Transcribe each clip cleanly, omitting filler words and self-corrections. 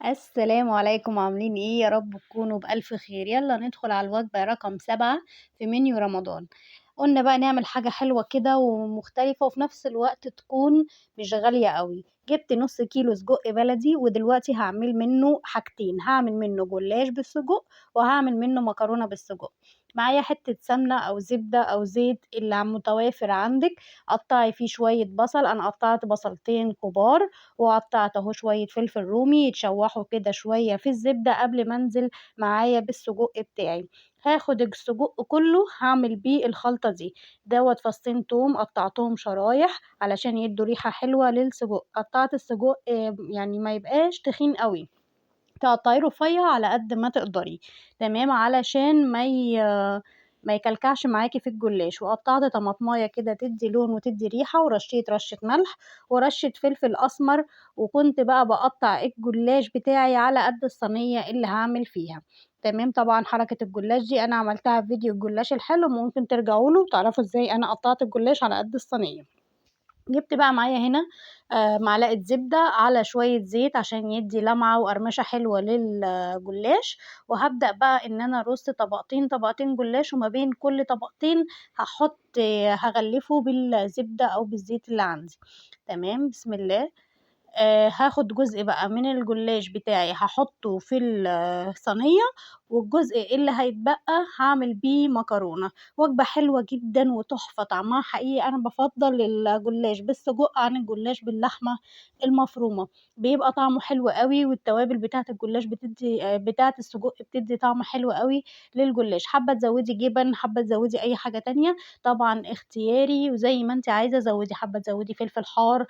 السلام عليكم، عاملين إيه؟ يا رب تكونوا بألف خير. يلا ندخل على الوجبة رقم 7 في منيو رمضان. قلنا بقى نعمل حاجة حلوة كده ومختلفة وفي نفس الوقت تكون مش غالية قوي. جبت نص كيلو سجق بلدي ودلوقتي هعمل منه حاجتين، هعمل منه جلاش بالسجق وهعمل منه مكرونة بالسجق. معايا حتة سمنة أو زبدة أو زيت اللي متوافر عندك. قطعي فيه شوية بصل، أنا قطعت بصلتين كبار وقطعت اهو شوية فلفل رومي يتشوحوا كده شوية في الزبدة قبل ما انزل معايا بالسجق بتاعي. هاخد السجق كله هعمل بيه الخلطة دي. دوت فصين توم قطعتهم شرايح علشان يدوا ريحة حلوة للسجق. قطعت السجق يعني ما يبقاش تخين قوي، تقطعيه رفيع على قد ما تقدري. تمام، علشان ما يكلكعش معاكي في الجلاش. وقطعت طماطمايه كده تدي لون وتدي ريحه، ورشيت رشه ملح ورشه فلفل اسمر. وكنت بقى بقطع الجلاش بتاعي على قد الصينيه اللي هعمل فيها. تمام، طبعا حركه الجلاش دي انا عملتها في فيديو الجلاش الحلو، ممكن ترجعوا له تعرفوا ازاي انا قطعت الجلاش على قد الصينيه. جبت بقى معايا هنا معلقة زبدة على شوية زيت عشان يدي لمعة وقرمشة حلوة للجلاش. وهبدأ بقى ان انا ارص طبقتين جلاش، وما بين كل طبقتين هحط هغلفه بالزبدة او بالزيت اللي عندي. تمام، بسم الله. هاخد جزء بقى من الجلاش بتاعي هحطه في الصينية، والجزء اللي هيتبقى هعمل بيه مكرونة. وجبة حلوة جدا وتحفة، طعمها حقيقي. انا بفضل الجلاش بالسجق عن الجلاش باللحمة المفرومة، بيبقى طعمه حلو قوي. والتوابل بتاعة الجلاش بتدي بتاعة السجق بتدي طعم حلو قوي للجلاش. حابة تزودي جبن، حابة تزودي اي حاجة تانية طبعا اختياري، وزي ما انت عايزة زودي. حابة تزودي فلفل حار،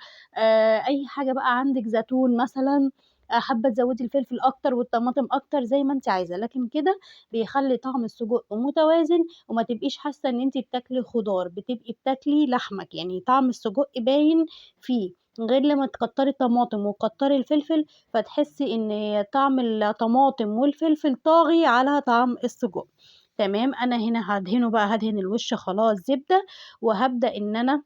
أي حاجة بقى عندِك، زيتون مثلًا، حابة تزوّدي الفلفل أكتر والطماطم أكتر زي ما أنتِ عايزة، لكن كده بيخلّي طعم السجق متوازن وما تبقيش حاسة إن أنتِ بتاكلي خضار، بتبقي بتاكلي لحمة، يعني طعم السجق باين فيه، غير لمّا تكتّري الطماطم وتكتّري الفلفل فتحسي إن طعم الطماطم والفلفل طاغي على طعم السجق. تمام، أنا هنا هادهنه بقى، هادهن الوش خلاص زبدة، وهابدأ إن أنا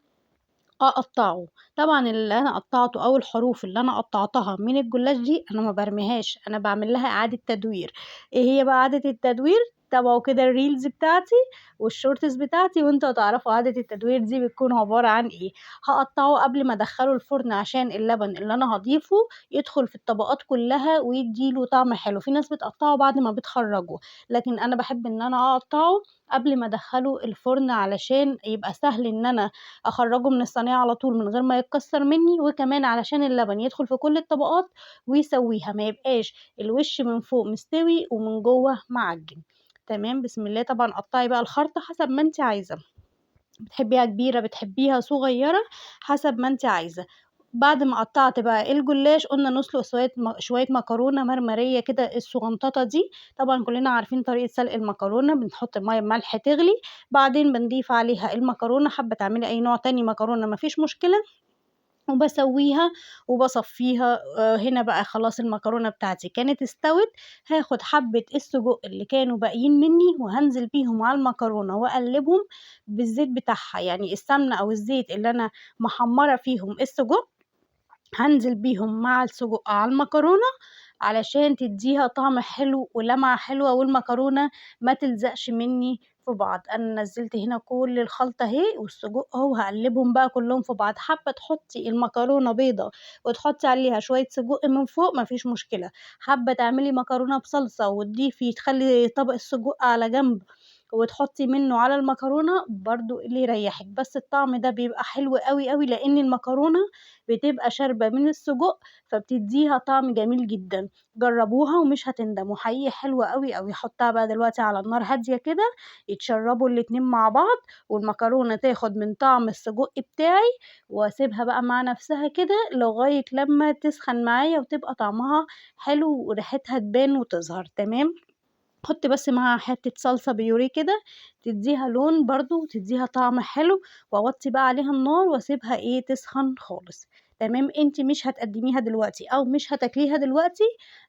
أقطّعه. طبعًا اللي أنا قطّعته أو الحروف اللي أنا قطّعتها من الجلاش دي أنا ما بارميهاش، أنا باعمل لها إعادة تدوير. إيه هي بقى إعادة التدوير؟ تابعوا كده الreels بتاعتي والshorts بتاعتي وأنتم هتعرفوا إعادة التدوير دي بتكون عبارة عن إيه. هاقطّعه قبل ما أدخّله الفرن عشان اللبن اللي أنا هاضيفه يدخل في الطبقات كلّها ويدّي له طعم حلو. في ناس بتقطّعه بعد ما بتخرّجه، لكن أنا باحب إن أنا أقطّعه قبل ما أدخّله الفرن علشان يبقى سهل إن أنا أخرّجه من الصينية على طول من غير ما يتكسّر منّي، وكمان علشان اللبن يدخل في كل الطبقات ويسوّيها، ما يبقاش الوش من فوق مستوي ومن جوّه معجّن. تمام، بسم الله. طبعًا قطّعي بقى الخرطة حسب ما أنتِ عايزة، بتحبيها كبيرة، بتحبيها صغيّرة، حسب ما أنتِ عايزة. بعد ما قطّعت بقى الجلاش قُلنا نسلُق شوية مكرونة مرمرية كده الصغنططة دي. طبعًا كُلّنا عارفين طريقة سلق المكرونة، بنحط المَيّة بملح تغلي، بعدين بنضيف عليها المكرونة، حابة تعملي أي نوع تاني مكرونة ما فيش مشكلة، وباسوّيها وباصفّيها. هنا بقى خلاص المكرونة بتاعتي كانت استوت. هاخد حبّة السجق اللي كانوا باقيين منّي وهانزل بيهم على المكرونة وأقلّبهم بالزيت بتاعها، يعني السمنة أو الزيت اللي أنا محمّرة فيهم السجق هانزل بيهم مع السجق على المكرونة علشان تدّيها طعم حلو ولمعة حلوة والمكرونة ما تلزقش منّي في بعض. أنا نزّلت هنا كل الخلطة أهي والسجق أهو، هاقلّبهم بقى كلّهم في بعض. حابة تحطّي المكرونة بيضا وتحطّي عليها شوية سجق من فوق ما فيش مشكلة. حابة تعملي مكرونة بصلصة وتضيفي تخلّي طبق السجق على جنب وتحطّي منّه على المكرونة، برضه اللي يريّحِك، بس الطعم ده بيبقى حلو أوي، أوي، لإن المكرونة بتبقى شاربة من السجق فبتدّيها طعم جميل جدًا. جرّبوها ومش هتندموا، حقيقي حلوة أوي، أوي. هاحطها بقى دلوقتي على النار هادية كده يتشرّبوا الاتنين مع بعض، والمكرونة تاخد من طعم السجق بتاعي، واسيبها بقى مع نفسها كده لغاية لمّا تسخن معايا وتبقى طعمها حلو وريحتها تبان وتظهر. تمام، أحط بس معاها حتة صلصة بيوريه كده تدّيها لون برضه وتدّيها طعم حلو، وأوطّي بقى عليها النار واسيبها تسخن خالص. تمام، أنتِ مش هتقدّميها دلوقتي أو مش هتاكليها دلوقتي،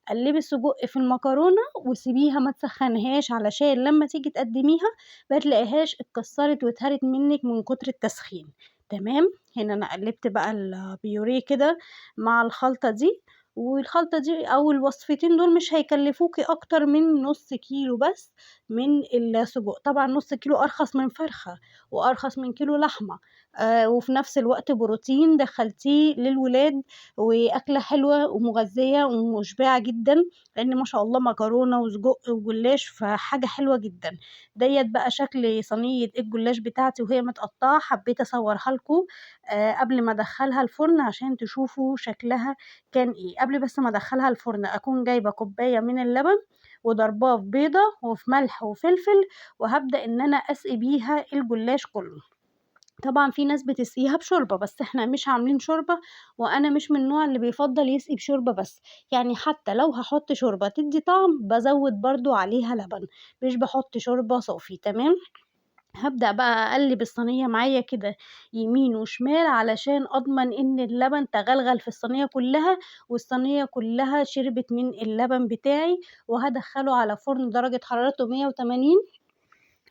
قلّبي السجق في المكرونة وسيبيها ما تسخّنيهاش علشان لمّا تيجي تقدّميها ما تلاقيهاش اتكسّرت واتهرت منِّك من كتر التسخين. تمام، هنا أنا قلّبت بقى البيوريه كده مع الخلطة دي، والخلطة دي أو الوصفتين دول مش هيكلفوكِ أكتر من نُص كيلو بس من السجق، طبعًا نُص كيلو أرخص من فرخة وأرخص من كيلو لحمة، وفي نفس الوقت بروتين دخّلتيه للولاد، وأكلة حلوة ومغذية ومُشبعة جدًا، لإن ما شاء الله مكرونة وسجق وجلاش فحاجة حلوة جدًا. ديّة بقى شكل صينية الجلاش بتاعتي وهي متقطّعة، حبيت أصورها لكم قبل ما أدخّلها الفرن عشان تشوفوا شكلها كان إيه. قبل بس ما أدخّلها الفرن أكون جايبة كوباية من اللبن وضارباه في بيضة وفي ملح وفلفل، وهابدأ إن أنا أسقي بيها الجلاش كلّه. طبعًا في ناس بتسقيها بشوربة، بس إحنا مش عاملين شوربة، وأنا مش من النوع اللي بيفضّل يسقي بشوربة بس، يعني حتى لو هاحط شوربة تدّي طعم بازوّد برضه عليها لبن، مش باحط شوربة صافي تمام. هابدأ بقى أقلِّب الصينية معايا كده يمين وشمال علشان أضمن إن اللبن تغلغل في الصينية كلّها، والصينية كلّها شربت من اللبن بتاعي، وهادخّله على فرن درجة حرارته 180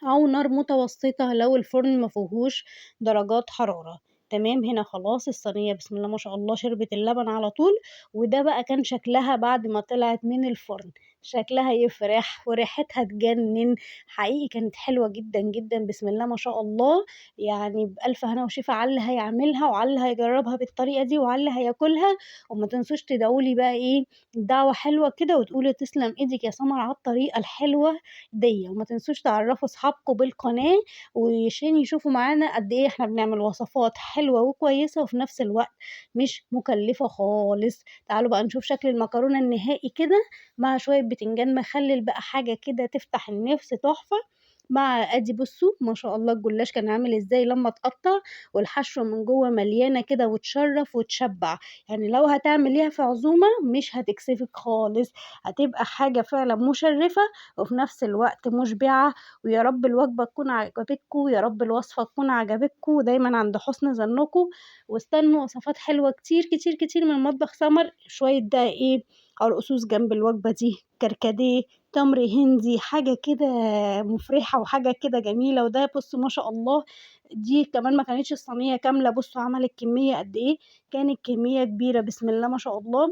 أو نار متوسطة لو الفرن ما فيهوش درجات حرارة، تمام. هنا خلاص الصينية بسم الله ما شاء الله شربت اللبن على طول، وده بقى كان شكلها بعد ما طلعت من الفرن، شكلها يفرح وريحتها تجنن، حقيقي كانت حلوة جدًا، جدًا بسم الله ما شاء الله، يعني بألف هنا وشفا على اللي هيعملها وعلى اللي هيجربها بالطريقة دي وعلى اللي هياكلها، وما تنسوش تدعوا لي بقى إيه دعوة حلوة كده وتقولوا تسلم إيدِك يا سمر على الطريقة الحلوة ديّة، وما تنسوش تعرّفوا صحابكم بالقناة، وعشان يشوفوا معانا قد إيه إحنا بنعمل وصفات حلوة وكويسة، وفي نفس الوقت مش مكلفة خالص. تعالوا بقى نشوف شكل المكرونة النهائي كده، مع شوية بتنجان مخلل بقى حاجة كده تفتح النِفس تحفة، مع أدي بُصّوا ما شاء الله الجلاش كان عامل إزاي لمّا اتقطّع، والحشوة من جوّه مليانة كده وتشرّف وتشبّع، يعني لو هتعمليها في عزومة مش هتكسفِك خالص، هتبقى حاجة فعلًا مشرّفة وفي نفس الوقت مُشبعة، ويا رب الوجبة تكون عجبتكم، ويا رب الوصفة تكون عجبتكم، ودايمًا عند حُسن ظنكم، واستنوا وصفات حلوة كتير، كتير، كتير من مطبخ سمر، شوية بقى إيه عرقسوس جنب الوجبة دي، كركديه، تمر هندي، حاجة كده مفرحة وحاجة كده جميلة، وده بُصّوا ما شاء الله دي كمان ما كانتش الصينية كاملة، بُصّوا عملت كمية قد إيه، كانت كمية كبيرة بسم الله ما شاء الله.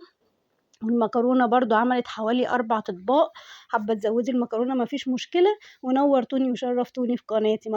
والمكرونة برضه عملت حوالي 4 أطباق، حابة تزوّدي المكرونة ما فيش مشكلة، ونوّرتوني وشرّفتوني في قناتي.